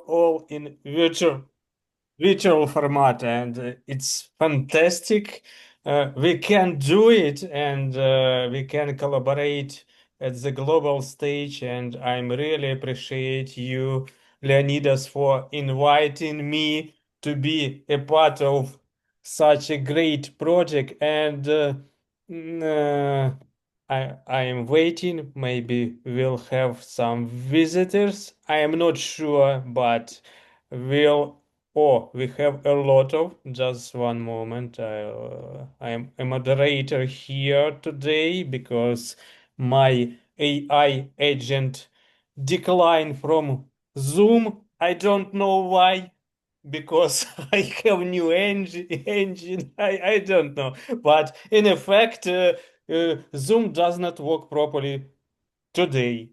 all in virtual format, and it's fantastic. We can do it, and we can collaborate at the global stage. And I'm really appreciate you, Leonidas, for inviting me to be a part of such a great project. And mm, uh, I am waiting. Maybe we'll have some visitors. I am not sure, but we'll. Oh, we have a lot of. Just one moment. I am a moderator here today because my AI agent declined from Zoom. I don't know why. Because I have new engine. I don't know. But in effect, Zoom does not work properly today.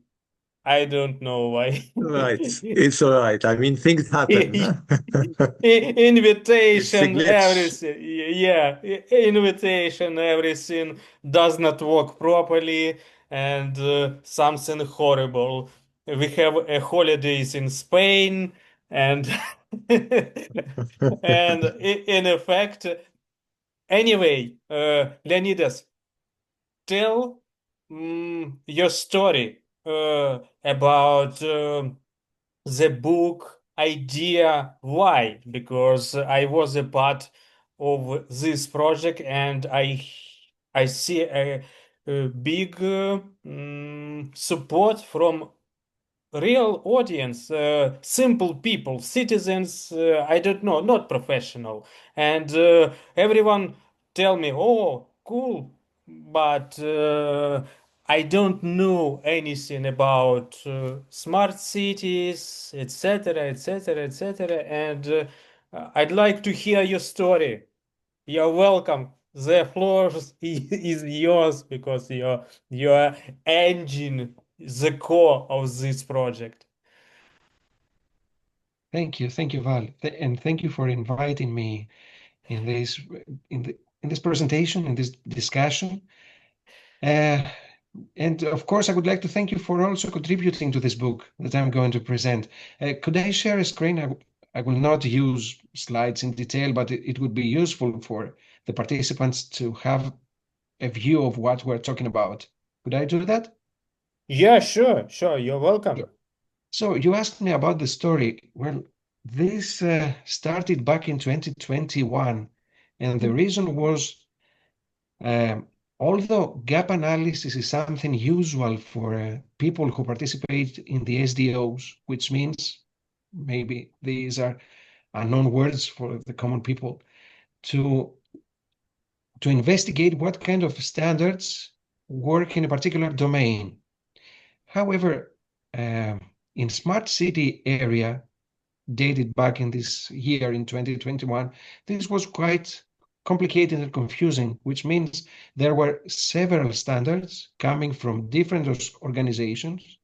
I don't know why. Right. It's all right. I mean, things happen. It's a Invitation, glitch. everything. Yeah, invitation, everything does not work properly, and something horrible. We have a holidays in Spain, and and in effect, anyway, Leonidas, tell your story about. The book idea. Why? Because I was a part of this project, and I see a big support from real audience, simple people, citizens, I don't know, not professional. And everyone tell me, oh, cool, but I don't know anything about smart cities, etc., etc., etc. And I'd like to hear your story. You're welcome. The floor is yours because your engine, the core of this project. Thank you, Val, and thank you for inviting me in this in this presentation, in this discussion. Uh, and of course, I would like to thank you for also contributing to this book that I'm going to present. Could I share a screen? I will not use slides in detail, but it would be useful for the participants to have a view of what we're talking about. Could I do that? Yeah, sure, sure. You're Yeah. welcome. So you asked me about the story. Well, this started back in 2021, and the reason was um, although gap analysis is something usual for people who participate in the SDOs, which means maybe these are unknown words for the common people, to investigate what kind of standards work in a particular domain. However, uh, in smart city area, dated back in this year in 2021, this was quite complicated and confusing, which means there were several standards coming from different organizations.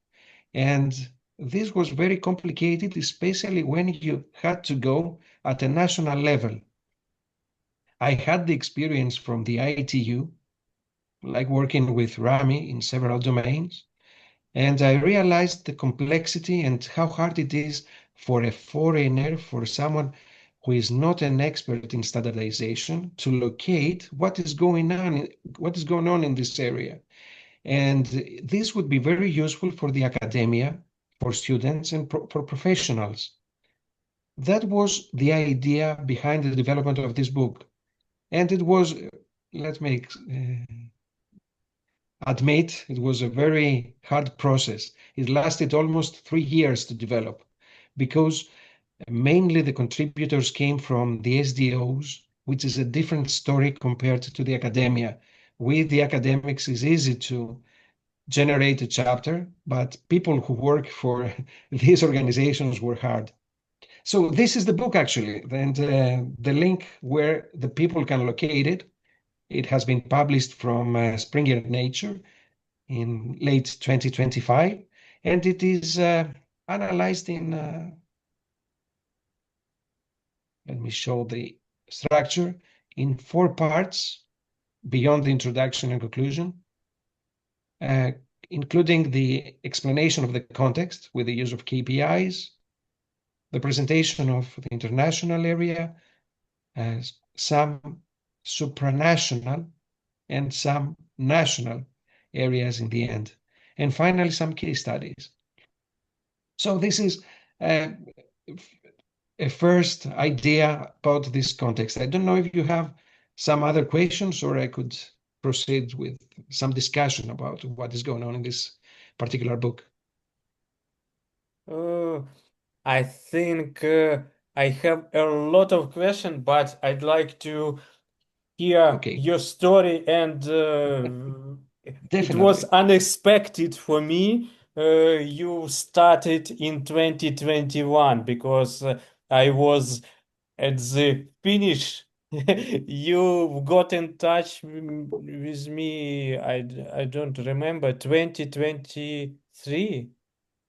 And this was very complicated, especially when you had to go at a national level. I had the experience from the ITU, like working with Rami in several domains. And I realized the complexity and how hard it is for a foreigner, for someone who is not an expert in standardization, to locate what is going on in this area. And this would be very useful for the academia, for students, and for professionals. That was the idea behind the development of this book. And it was, let me admit, it was a very hard process. It lasted almost 3 years to develop because mainly the contributors came from the SDOs, which is a different story compared to the academia. With the academics, it's easy to generate a chapter, but people who work for these organizations were hard. So this is the book actually, and the link where the people can locate it. It has been published from Springer Nature in late 2025, and it is analyzed in, let me show the structure, in 4 parts beyond the introduction and conclusion, uh, including the explanation of the context with the use of KPIs, the presentation of the international area, some supranational and some national areas in the end, and finally some case studies. So this is a first idea about this context. I don't know if you have some other questions, or I could proceed with some discussion about what is going on in this particular book. I think I have a lot of questions, but I'd like to hear Okay, your story, and it was definitely. unexpected for me. You started in 2021 because I was at the finish. You got in touch with me. I don't remember 2023.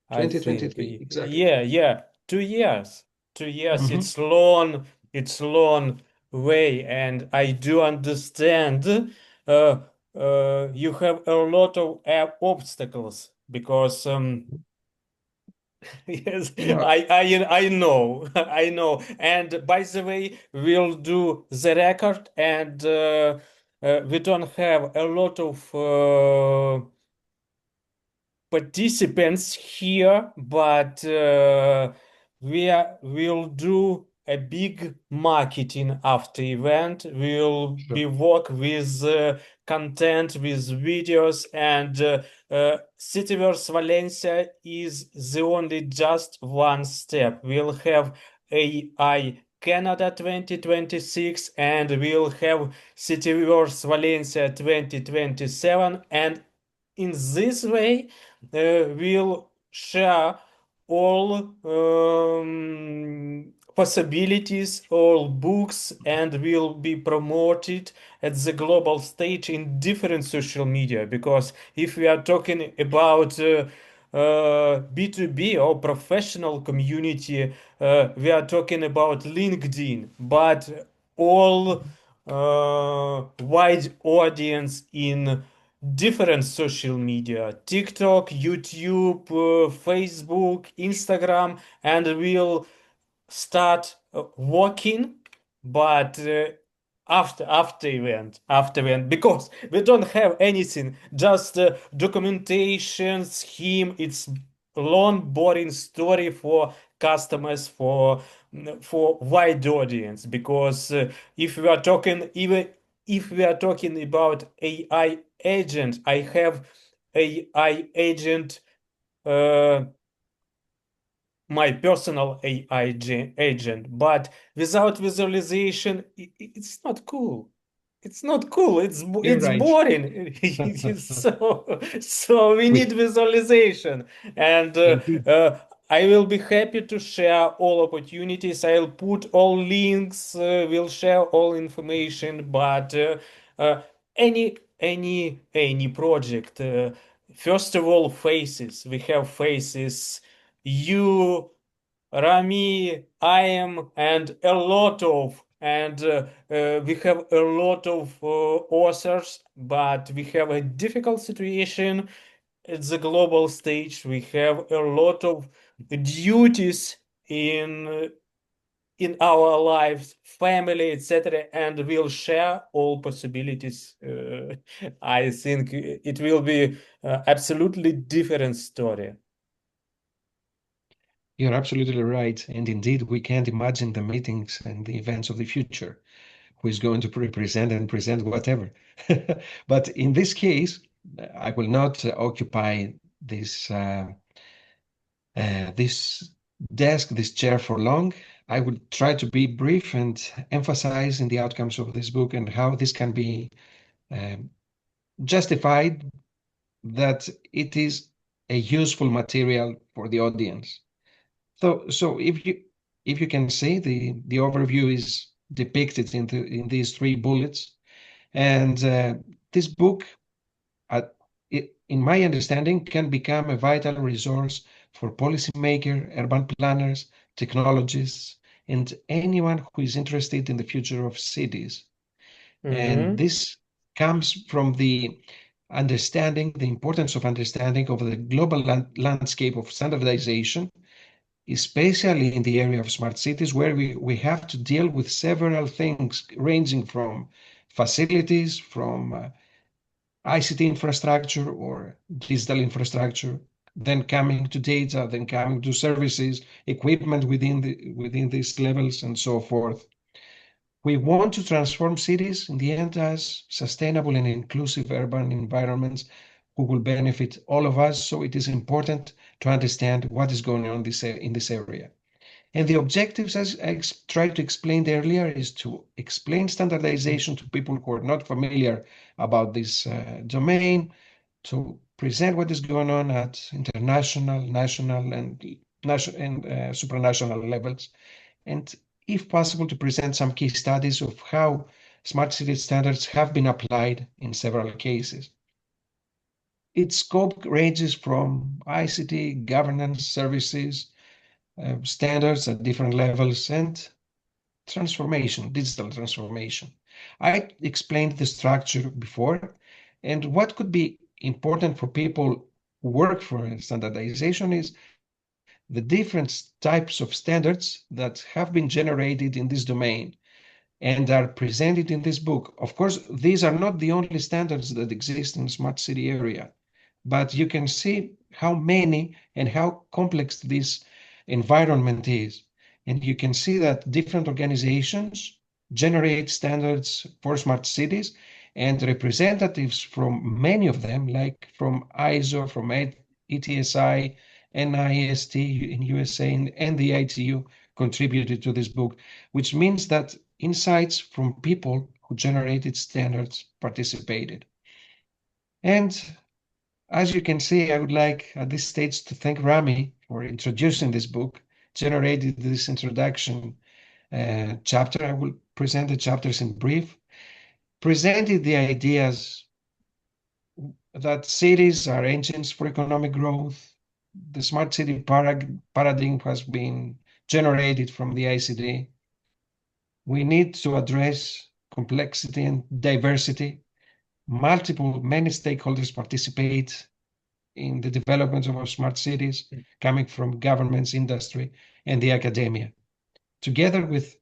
I think, 2023, exactly. yeah, 2 years. 2 years. Mhm. It's long way, and I do understand. You have a lot of obstacles because yes, No, I know, I know. And by the way, we'll do the record, and we don't have a lot of participants here, but we'll do a big marketing after event. We'll sure. be work with content, with videos, and Citiverse Valencia is the only just one step. We'll have AI Canada 2026, and we'll have Citiverse Valencia 2027, and in this way will share all possibilities, all books, and will be promoted at the global stage in different social media. Because if we are talking about B2B or professional community, we are talking about LinkedIn, but all wide audience in different social media: TikTok, YouTube, Facebook, Instagram, and we'll start working, but after event, because we don't have anything, just documentation scheme. It's long boring story for customers, for wide audience, because if we are talking even if we are talking about AI agent, I have AI agent, uh, my personal agent, but without visualization, it's not cool. It's not cool. You're It's right. boring. So we We need visualization, and indeed, I will be happy to share all opportunities. I'll put all links. We'll share all information, but uh, any project. First of all, faces. We have faces. You, Rami, I am, and a lot of, and we have a lot of authors, but we have a difficult situation at the global stage. We have a lot of duties in our lives, family, etc., and we'll share all possibilities. I think it will be absolutely different story. you're absolutely right. And indeed, we can't imagine the meetings and the events of the future. Who is going to represent and present whatever. But in this case, I will not occupy this desk, this chair for long. I will try to be brief and emphasize in the outcomes of this book and how this can be um, justified that it is a useful material for the audience. So if you can see, the overview is depicted in these 3 bullets, and this book, in my understanding, can become a vital resource for policymakers, urban planners, technologists, and anyone who is interested in the future of cities. And Mm-hmm. this comes from the importance of understanding of the global landscape of standardization, especially in the area of smart cities, where we have to deal with several things ranging from facilities, from ICT infrastructure or digital infrastructure, then coming to data, then coming to services, equipment within these levels, and so forth. We want to transform cities in the end as sustainable and inclusive urban environments who will benefit all of us. So it is important to understand what is going on in this area. And the objectives, as I tried to explain earlier, is to explain standardization to people who are not familiar about this domain, to present what is going on at international, national, and supranational levels, and if possible, to present some case studies of how smart city standards have been applied in several cases. Its scope ranges from ICT, governance, services, standards at different levels, and transformation, digital transformation. I explained the structure before, and what could be important for people who work for standardization is the different types of standards that have been generated in this domain and are presented in this book. Of course, these are not the only standards that exist in the smart city area, but you can see how many and how complex this environment is. And you can see that different organizations generate standards for smart cities, and representatives from many of them, like from ISO, from ETSI, NIST in USA, and the ITU, contributed to this book, which means that insights from people who generated standards participated. And as you can see, I would like at this stage to thank Rami for introducing this book, generated this introduction chapter. I will present the chapters in brief, presented the ideas that cities are engines for economic growth. The smart city paradigm has been generated from the ICD. We need to address complexity and diversity. Many stakeholders participate in the development of our smart cities, coming from governments, industry, and the academia. Together with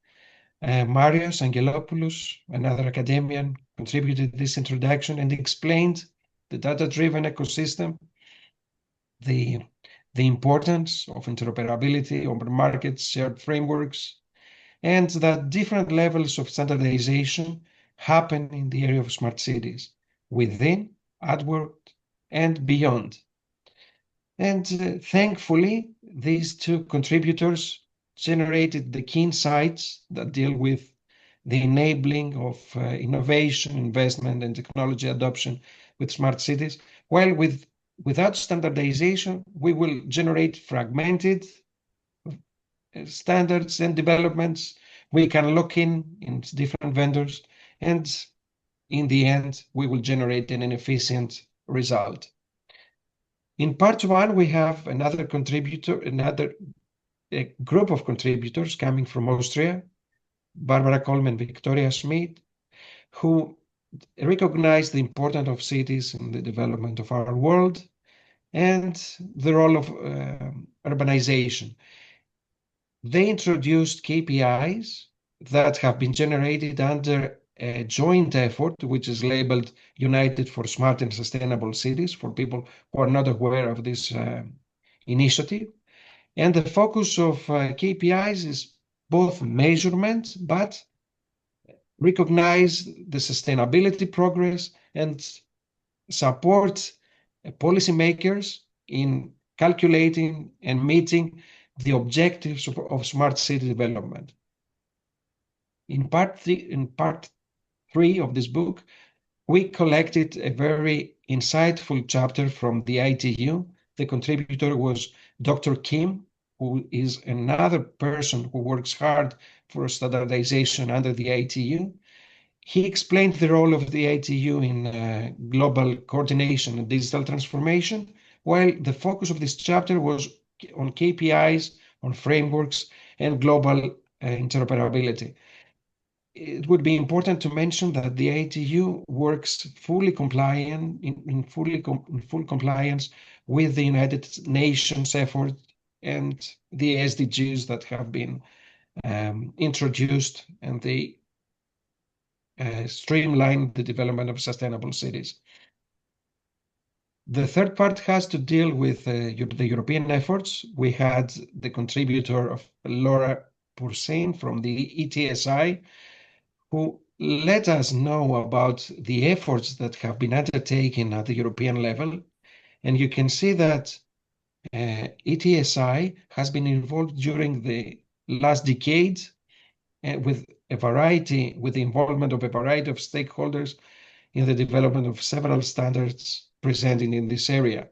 Marios Angelopoulos, another academian, contributed this introduction and explained the data-driven ecosystem, the importance of interoperability, open markets, shared frameworks, and that different levels of standardization happen in the area of smart cities, within, outward, and beyond. And thankfully, these two contributors generated the key insights that deal with the enabling of innovation, investment, and technology adoption with smart cities, while without standardization, we will generate fragmented standards and developments. We can lock in different vendors, and in the end, we will generate an inefficient result. In part one, we have another group of contributors coming from Austria, Barbara Coleman, Victoria Schmidt, who recognize the importance of cities in the development of our world and the role of urbanization. They introduced KPIs that have been generated under a joint effort, which is labeled United for Smart and Sustainable Cities, for people who are not aware of this initiative. And the focus of KPIs is both measurement, but recognize the sustainability progress and support policymakers in calculating and meeting the objectives of smart city development. In part three of this book, we collected a very insightful chapter from the ITU. The contributor was Dr. Kim, who is another person who works hard for standardization under the ITU. He explained the role of the ITU in global coordination and digital transformation, while the focus of this chapter was on KPIs, on frameworks, and global interoperability. It would be important to mention that the ITU works fully compliant in full compliance with the United Nations effort and the SDGs that have been introduced, and they streamline the development of sustainable cities. The third part has to deal with the European efforts. We had the contributor of Laura Poursain from the ETSI, who let us know about the efforts that have been undertaken at the European level. And you can see that ETSI has been involved during the last decade with the involvement of a variety of stakeholders in the development of several standards presented in this area.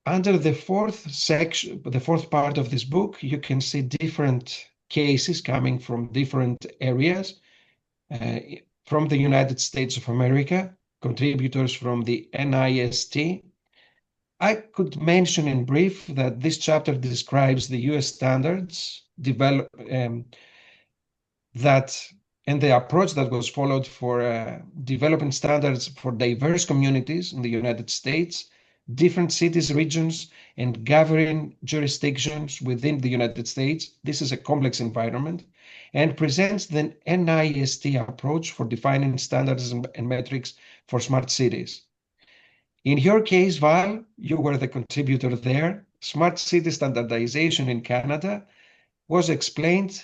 Under the fourth section, the fourth part of this book, you can see different cases coming from different areas, from the United States of America, contributors from the NIST. I could mention in brief that this chapter describes the US standards and the approach that was followed for developing standards for diverse communities in the United States, different cities, regions, and governing jurisdictions within the United States. This is a complex environment, and presents the NIST approach for defining standards and metrics for smart cities. In your case, Val, you were the contributor there. Smart city standardization in Canada is explained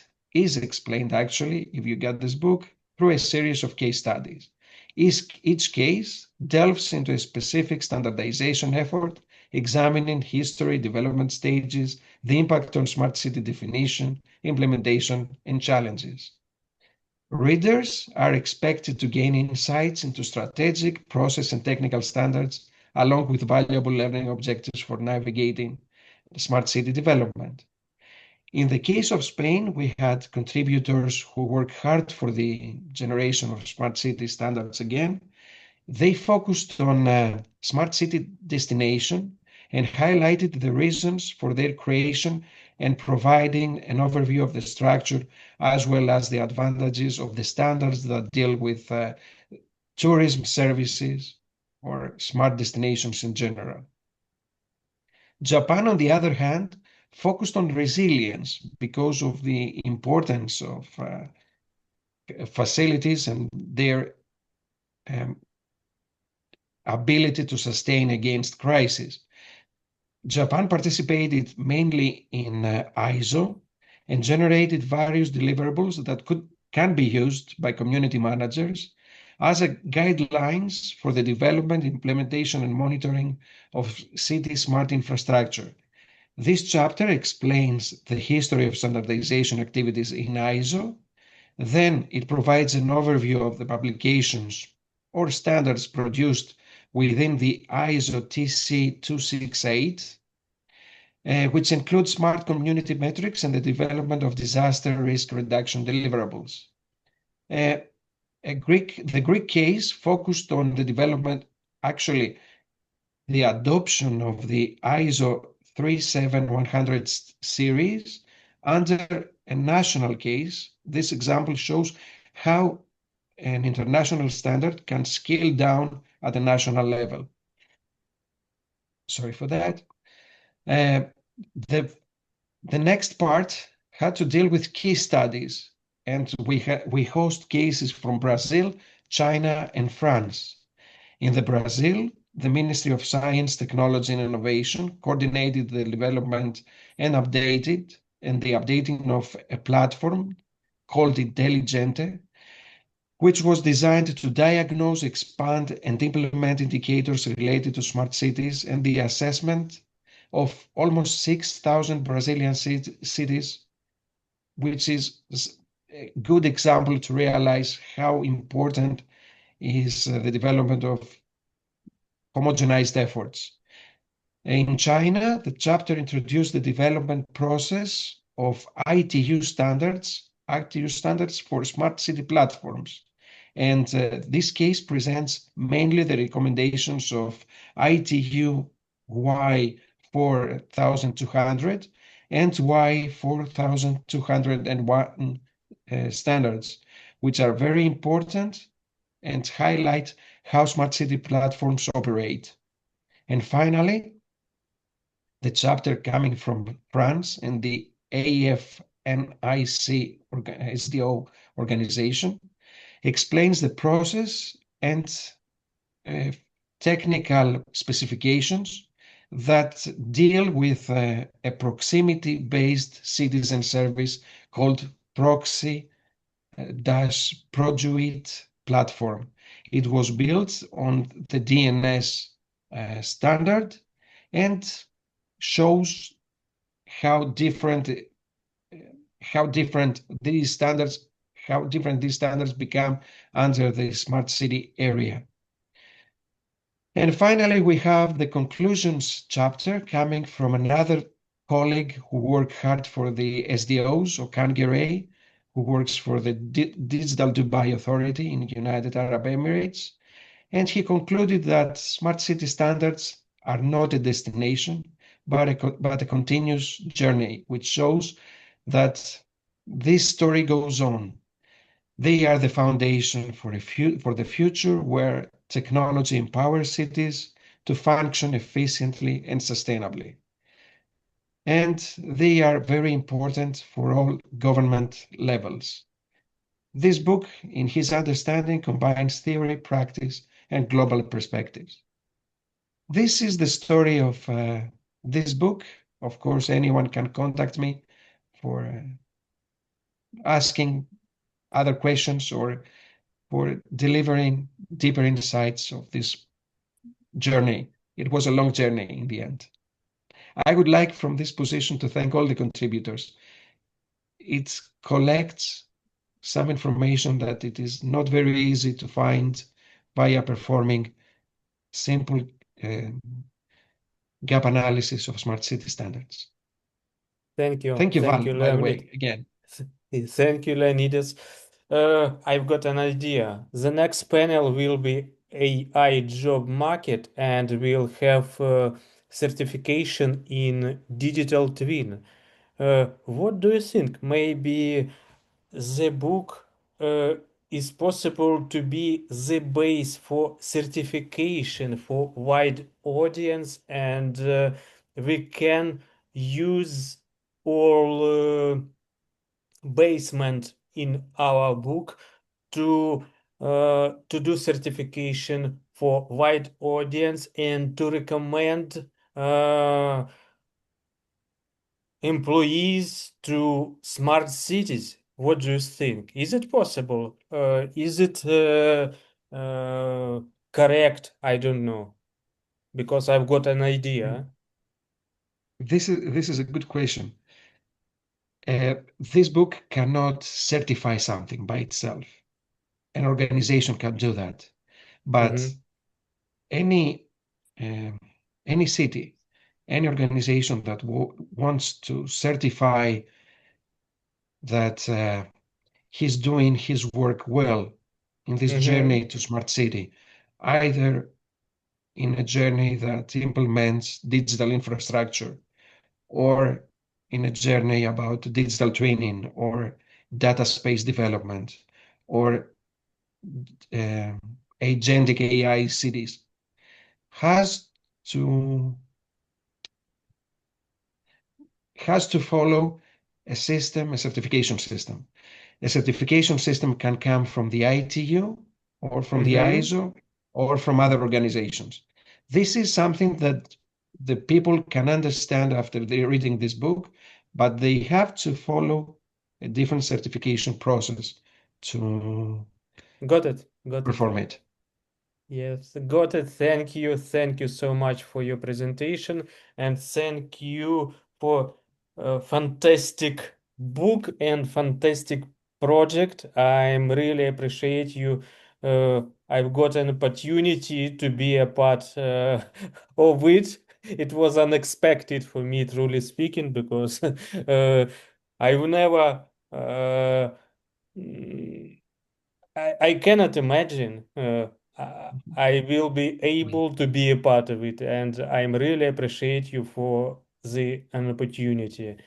actually, if you get this book, through a series of case studies. Each case delves into a specific standardization effort, examining history, development stages, the impact on smart city definition, implementation, and challenges. Readers are expected to gain insights into strategic, process, and technical standards, along with valuable learning objectives for navigating smart city development. In the case of Spain, we had contributors who worked hard for the generation of smart city standards again. They focused on smart city destination and highlighted the reasons for their creation and providing an overview of the structure, as well as the advantages of the standards that deal with tourism services or smart destinations in general. Japan, on the other hand, focused on resilience because of the importance of facilities and their ability to sustain against crisis. Japan participated mainly in ISO and generated various deliverables that can be used by community managers as guidelines for the development, implementation, and monitoring of city smart infrastructure. This chapter explains the history of standardization activities in ISO. Then it provides an overview of the publications or standards produced within the ISO TC 268, which includes smart community metrics and the development of disaster risk reduction deliverables. The Greek case focused on the development, actually the adoption of the ISO 37100 series under a national case. This example shows how an international standard can scale down at the national level. Sorry for that. The next part had to deal with case studies, and we host cases from Brazil, China, and France. In the Brazil, the Ministry of Science, Technology, and Innovation coordinated the development and the updating of a platform called Intelligente, which was designed to diagnose, expand, and implement indicators related to smart cities and the assessment of almost 6,000 Brazilian cities, which is a good example to realize how important is the development of homogenized efforts. In China, the chapter introduced the development process of ITU standards for smart city platforms. And this case presents mainly the recommendations of ITU Y 4200 and Y 4201 standards, which are very important and highlight how smart city platforms operate. And finally, the chapter coming from France and the AFNIC SDO organization, explains the process and uh, technical specifications that deal with a proximity-based citizen service called proxy Projuit platform. It was built on the DNS standard and shows how different how different these standards become under the smart city area. And finally, we have the conclusions chapter coming from another colleague who worked hard for the SDOs, or Calgary, who works for the Digital Dubai Authority in the United Arab Emirates. And he concluded that smart city standards are not a destination, but a continuous journey, which shows that this story goes on. They are the foundation for the future where technology empowers cities to function efficiently and sustainably. And they are very important for all government levels. This book, in his understanding, combines theory, practice, and global perspectives. This is the story of this book. Of course, anyone can contact me for asking other questions or for delivering deeper insights of this journey. It was a long journey in the end. I would like from this position to thank all the contributors. It collects some information that it is not very easy to find via performing simple uh, gap analysis of smart city standards. Thank you. Thank you, Thank Val, you, by the Leonid. way, again. Thank you, Leonidas. I've got an idea. The next panel will be AI job market, and we'll have certification in digital twin. What do you think? Maybe the book is possible to be the base for certification for wide audience, and we can use all basement in our book to do certification for wide audience and to recommend employees to smart cities. What do you think? Is it possible? Is it correct? I don't know because I've got an idea. This is a good question. This book cannot certify something by itself. An organization can do that, but Mhm. any uh, any city, any organization that wants to certify that he's doing his work well in this Mhm. journey to smart city, either in a journey that implements digital infrastructure or in a journey about digital training or data space development or uh, agentic AI cities has to follow a system, a certification system. A certification system can come from the ITU or from the Mhm. ISO or from other organizations. This is something that the people can understand after they reading this book, but they have to follow a different certification process to Got it. Got it. perform it. Yes, got it. Thank you. Thank you so much for your presentation, and thank you for a fantastic book and fantastic project. I'm really appreciate you. I've got an opportunity to be a part of it. It was unexpected for me, truly speaking, because I've never mm, I cannot imagine I will be able to be a part of it, and I'm really appreciate you for the an opportunity.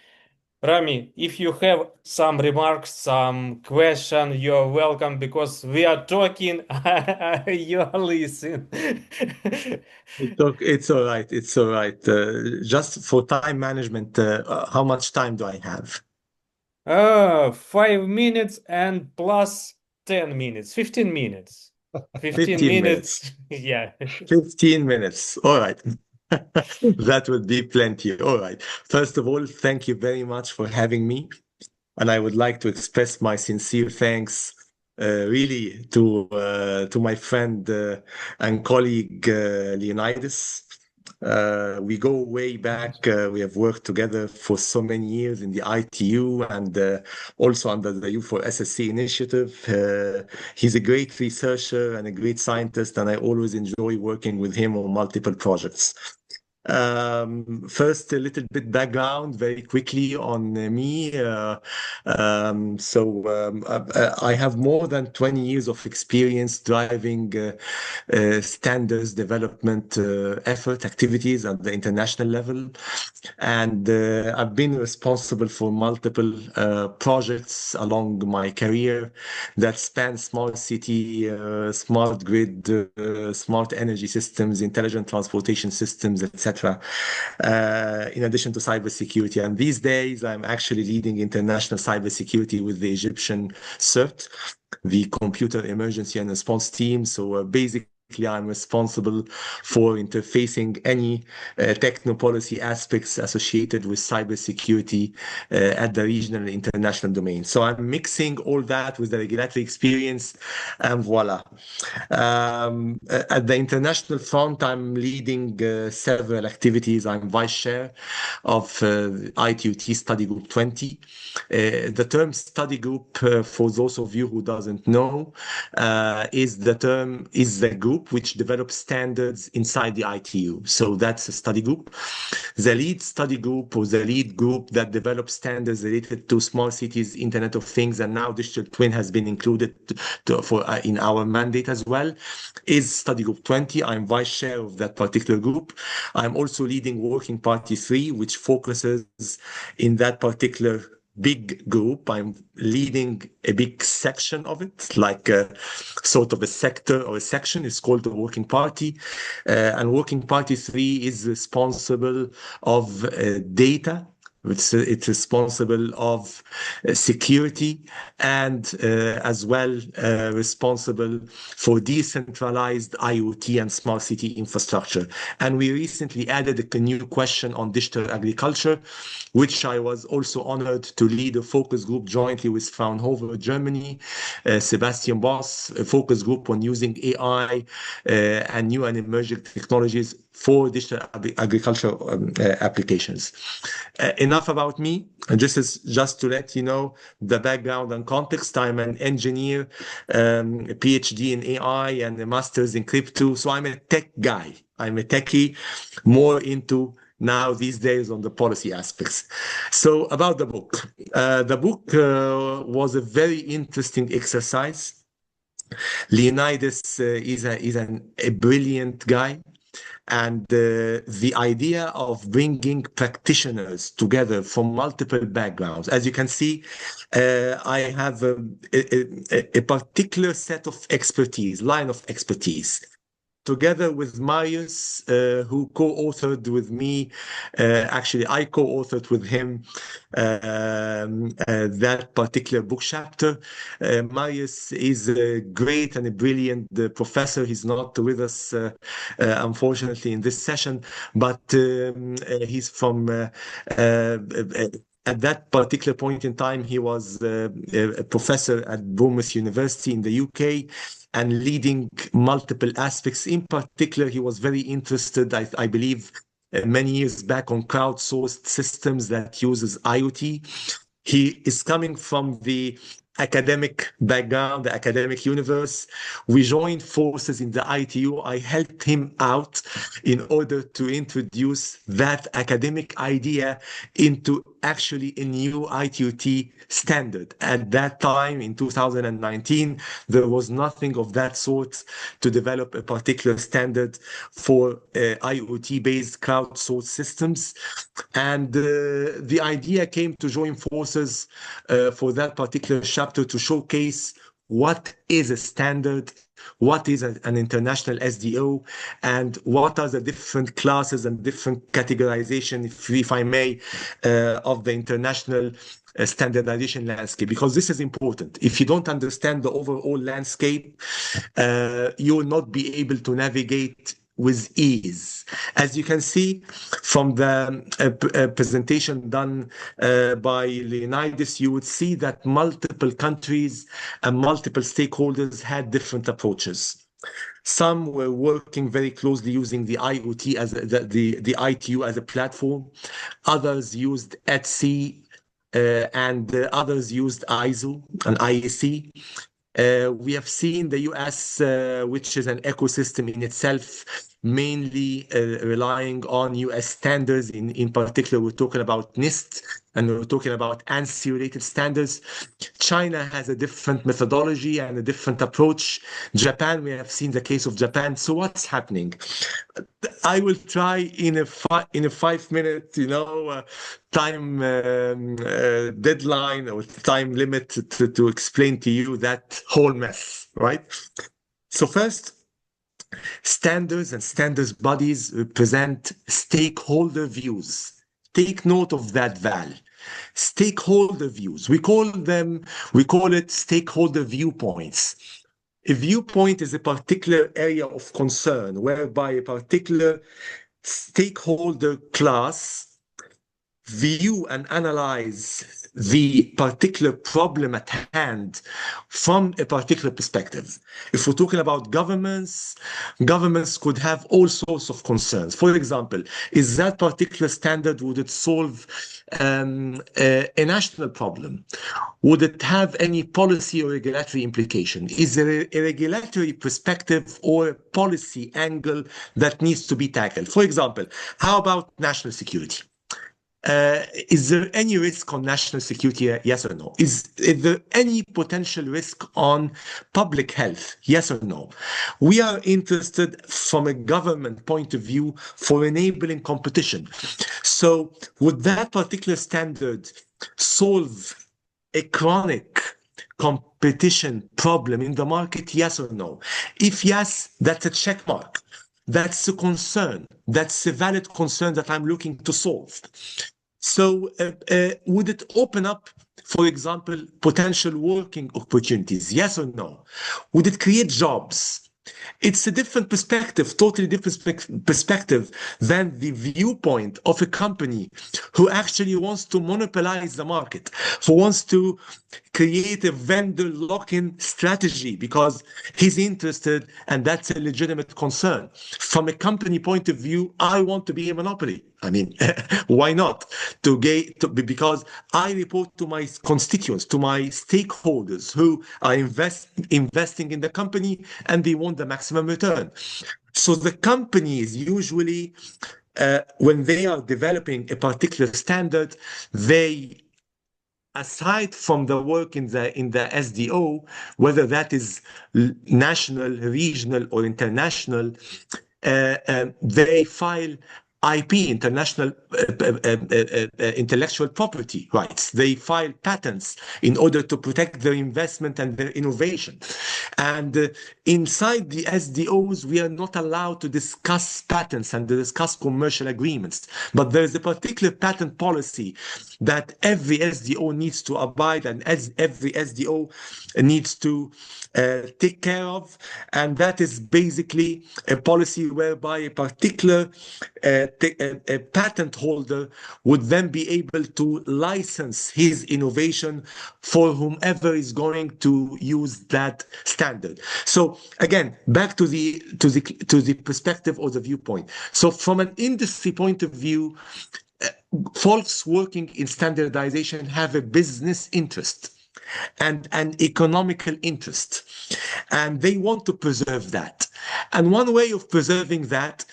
Rami, if you have some remarks, some question, you're welcome because we are talking, you're listening. It's all right. It's all right. Just for time management, how much time do I have? 5 minutes and plus 10 minutes, 15 minutes. 15 15 minutes. minutes, yeah. 15 minutes. All right. That would be plenty. All right. First of all, thank you very much for having me. And I would like to express my sincere thanks, really, to my friend and colleague Leonidas. We go way back. We have worked together for so many years in the ITU and also under the U4SSC initiative. He's a great researcher and a great scientist, and I always enjoy working with him on multiple projects. First, a little bit background very quickly on me. I have more than 20 years of experience driving standards development effort activities at the international level. And I've been responsible for multiple projects along my career that span smart city, smart grid, smart energy systems, intelligent transportation systems, etc. In addition to cybersecurity. And these days, I'm actually leading international cybersecurity with the Egyptian CERT, the Computer Emergency and Response Team. So basically, I'm responsible for interfacing any techno-policy aspects associated with cybersecurity at the regional and international domain. So I'm mixing all that with the regulatory experience, and voila. At the international front, I'm leading several activities. I'm vice chair of ITUT Study Group 20. The term study group, for those of you who doesn't know, is the group which develops standards inside the ITU. So that's a study group. The lead study group or the lead group that develops standards related to small cities, Internet of Things, and now digital twin has been included in our mandate as well, is Study Group 20. I'm vice chair of that particular group. I'm also leading Working Party 3, which focuses in that particular big group. I'm leading a big section of it, like a sort of a sector or a section. It's called the Working Party. And Working Party 3 is responsible of data. It's responsible of security and as well responsible for decentralized IoT and smart city infrastructure. And we recently added a new question on digital agriculture, which I was also honored to lead a focus group jointly with Fraunhofer, Germany, Sebastian Boss, a focus group on using AI and new and emerging technologies for digital agriculture applications. Enough about me. Just to let you know the background and context. I'm an engineer, a PhD in AI and a master's in crypto. So I'm a tech guy. I'm a techie, more into now these days on the policy aspects. So about the book. The book was a very interesting exercise. Leonidas is a brilliant guy. And the idea of bringing practitioners together from multiple backgrounds. As you can see, I have a particular set of expertise, line of expertise. Together with Marius, who co-authored with me, actually I co-authored with him that particular book chapter. Marius is a great and a brilliant professor. He's not with us, unfortunately, in this session, but he's from at that particular point in time, he was a professor at Bournemouth University in the UK and leading multiple aspects. In particular, he was very interested, I believe, many years back on crowdsourced systems that uses IoT. He is coming from the academic background, the academic universe. We joined forces in the ITU. I helped him out in order to introduce that academic idea into actually a new ITUT standard. At that time, in 2019, there was nothing of that sort to develop a particular standard for IoT-based crowdsourced systems. And the idea came to join forces for that particular chapter to showcase what is a standard, what is an international SDO, and what are the different classes and different categorization, if I may, of the international standardization landscape, because this is important. If you don't understand the overall landscape, you will not be able to navigate with ease. As you can see from the presentation done by Leonidas, you would see that multiple countries and multiple stakeholders had different approaches. Some were working very closely using the IoT as the ITU as a platform. Others used ETSI, and others used ISO and IEC. We have seen the US, which is an ecosystem in itself, mainly relying on US standards. In particular, we're talking about NIST and we're talking about ANSI-related standards. China has a different methodology and a different approach. Japan, we have seen the case of Japan. So what's happening? I will try in a 5 minute, time deadline or time limit to explain to you that whole mess, right? So first, standards and standards bodies represent stakeholder views. Take note of that, Val. Stakeholder views. We call it stakeholder viewpoints. A viewpoint is a particular area of concern whereby a particular stakeholder class view and analyze the particular problem at hand from a particular perspective. If we're talking about governments could have all sorts of concerns. For example, is that particular standard, would it solve a national problem? Would it have any policy or regulatory implication? Is there a regulatory perspective or a policy angle that needs to be tackled? For example, how about national security? Is there any risk on national security? Yes or no? Is there any potential risk on public health? Yes or no? We are interested from a government point of view for enabling competition. So would that particular standard solve a chronic competition problem in the market? Yes or no? If yes, that's a check mark. That's a concern. That's a valid concern that I'm looking to solve. So would it open up, for example, potential working opportunities? Yes or no? Would it create jobs? It's a different perspective, totally different perspective than the viewpoint of a company who actually wants to monopolize the market, who wants to create a vendor lock-in strategy because he's interested, and that's a legitimate concern. From a company point of view, I want to be a monopoly. I mean, why not? Because I report to my constituents, to my stakeholders who are investing in the company and they want the maximum return. So the companies usually, when they are developing a particular standard, they, aside from the work in the SDO, whether that is national, regional, or international, they file IP, international intellectual property rights. They file patents in order to protect their investment and their innovation. And inside the SDOs, we are not allowed to discuss patents and to discuss commercial agreements. But there is a particular patent policy that every SDO needs to abide and as every SDO needs to take care of. And that is basically a policy whereby a particular a patent holder would then be able to license his innovation for whomever is going to use that standard. So again, back to the perspective or the viewpoint. So from an industry point of view, folks working in standardization have a business interest. and an economical interest. And they want to preserve that. And one way of preserving that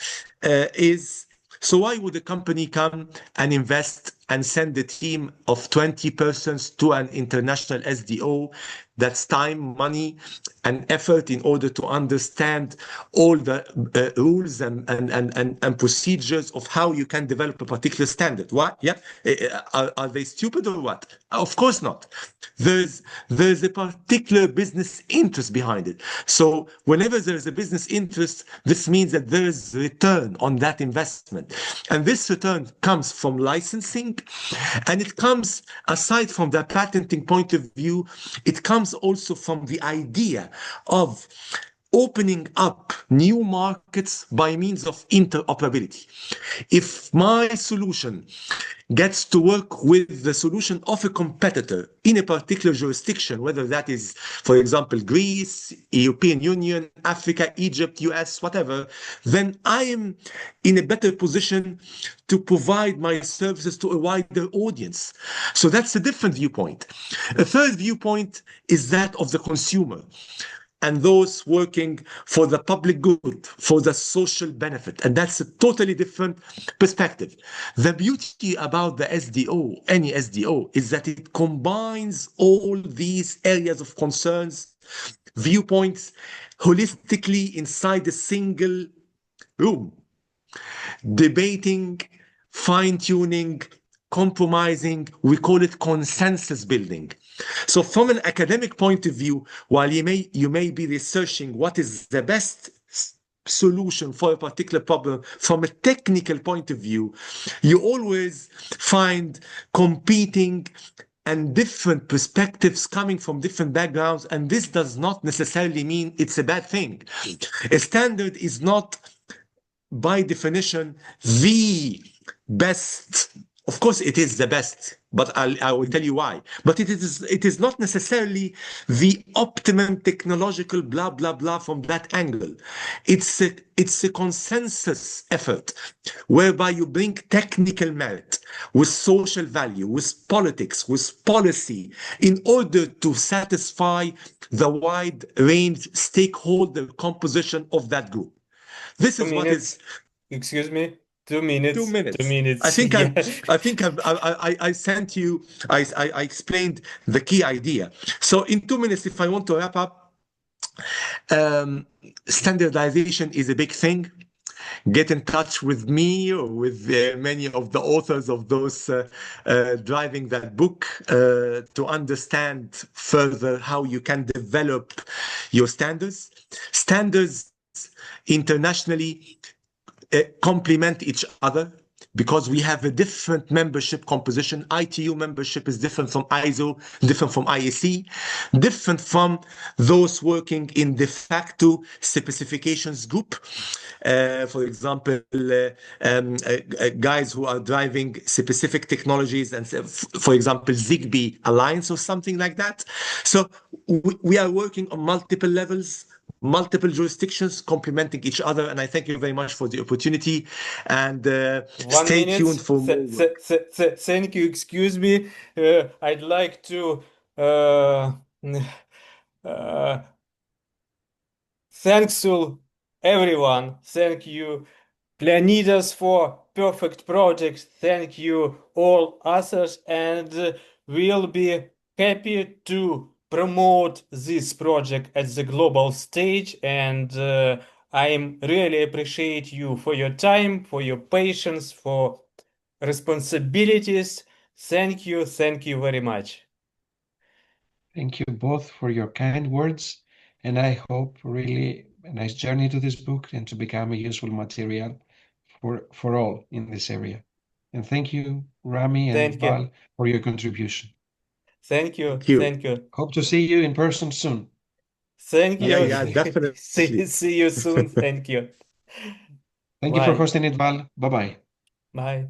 is, so why would a company come and invest and send a team of 20 persons to an international SDO? That's time, money, and effort in order to understand all the rules and procedures of how you can develop a particular standard. What? Yeah. Are they stupid or what? Of course not. There's a particular business interest behind it. So whenever there's a business interest, this means that there is return on that investment. And this return comes from licensing, and it comes, aside from the patenting point of view, it comes also from the idea of opening up new markets by means of interoperability. If my solution gets to work with the solution of a competitor in a particular jurisdiction, whether that is, for example, Greece, European Union, Africa, Egypt, US, whatever, then I am in a better position to provide my services to a wider audience. So that's a different viewpoint. A third viewpoint is that of the consumer and those working for the public good, for the social benefit. And that's a totally different perspective. The beauty about the SDO, any SDO, is that it combines all these areas of concerns, viewpoints, holistically inside a single room, debating, fine-tuning, compromising. We call it consensus building. So from an academic point of view, while you may be researching what is the best solution for a particular problem, from a technical point of view, you always find competing and different perspectives coming from different backgrounds. And this does not necessarily mean it's a bad thing. A standard is not, by definition, the best. Of course, it is the best, but I will tell you why. But it is not necessarily the optimum technological blah, blah, blah from that angle. It's a consensus effort whereby you bring technical merit with social value, with politics, with policy, in order to satisfy the wide range stakeholder composition of that group. This is what is. Excuse me. 2 minutes. 2 minutes. 2 minutes. I think Yeah. I sent you. I explained the key idea. So in 2 minutes, if I want to wrap up, standardization is a big thing. Get in touch with me or with many of the authors of those driving that book to understand further how you can develop your standards. Standards internationally complement each other because we have a different membership composition. ITU membership is different from ISO, different from IEC, different from those working in de facto specifications group. For example, guys who are driving specific technologies and, for example, Zigbee Alliance or something like that. So we are working on multiple levels, multiple jurisdictions complementing each other. And I thank you very much for the opportunity. And stay tuned for more work. Thank you. Excuse me. I'd like to thanks to everyone. Thank you, Leonidas, for perfect project. Thank you all others, and we'll be happy to promote this project at the global stage. And I really appreciate you for your time, for your patience, for responsibilities. Thank you very much. Thank you both for your kind words, and I hope really a nice journey to this book and to become a useful material for all in this area. And thank you, Rami and Val, for your contribution. Thank you. Thank you. Thank you. Hope to see you in person soon. Thank you. Yeah, definitely. See you soon. Thank you. Thank you for hosting it, Val. Bye-bye. Bye.